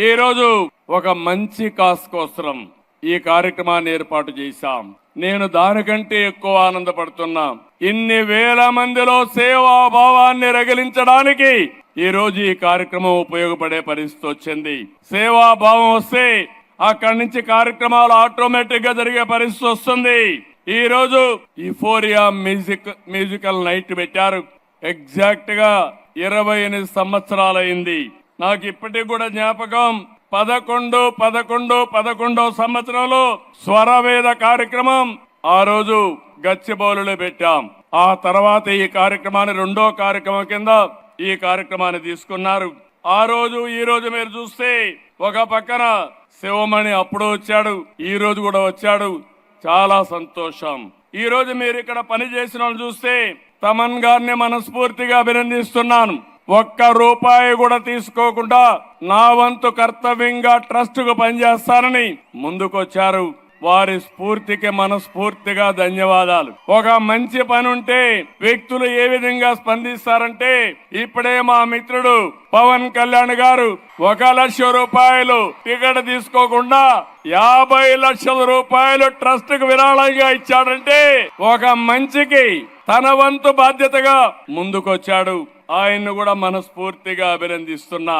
ఈ రోజు ఒక మంచి కాస్ కోసం ఈ కార్యక్రమాన్ని ఏర్పాటు చేశాం. నేను దానికంటే ఎక్కువ ఆనందపడుతున్నా. ఇన్ని వేల మందిలో సేవాభావాన్ని రగిలించడానికి ఈ రోజు ఈ కార్యక్రమం ఉపయోగపడే పరిస్థితి వచ్చింది. సేవాభావం వస్తే అక్కడి నుంచి కార్యక్రమాలు ఆటోమేటిక్ గా జరిగే పరిస్థితి వస్తుంది. ఈ రోజు యుఫోరియా మ్యూజికల్ నైట్ పెట్టారు. ఎగ్జాక్ట్ గా 28 సంవత్సరాలైంది. నాకు ఇప్పటికి కూడా జ్ఞాపకం. 11 సంవత్సరంలో స్వరవేద కార్యక్రమం ఆ రోజు గచ్చిబౌలిలో పెట్టాం. ఆ తర్వాత ఈ కార్యక్రమాన్ని రెండో కార్యక్రమం కింద ఈ కార్యక్రమాన్ని తీసుకున్నారు. ఆ రోజు ఈ రోజు మీరు చూస్తే ఒక పక్కన శివమణి అప్పుడు వచ్చాడు, ఈ రోజు కూడా వచ్చాడు. చాలా సంతోషం. ఈ రోజు మీరు ఇక్కడ పని చేసిన వాళ్ళు చూస్తే తమన్ గారిని మనస్ఫూర్తిగా అభినందిస్తున్నాను. ఒక్క రూపాయి కూడా తీసుకోకుండా నా వంతు కర్తవ్యంగా ట్రస్ట్ కు పనిచేస్తానని ముందుకొచ్చారు. వారి స్ఫూర్తికి మనస్ఫూర్తిగా ధన్యవాదాలు. ఒక మంచి పని ఉంటే వ్యక్తులు ఏ విధంగా స్పందిస్తారంటే, ఇప్పుడే మా మిత్రుడు పవన్ కళ్యాణ్ గారు 1 లక్ష రూపాయలు టికెట్ తీసుకోకుండా 50 లక్షల రూపాయలు ట్రస్ట్ కు విరాళంగా ఇచ్చాడంటే ఒక మంచికి తన వంతు బాధ్యతగా ముందుకొచ్చాడు. ఆయన్ను కూడా మనస్ఫూర్తిగా అభినందిస్తున్నా.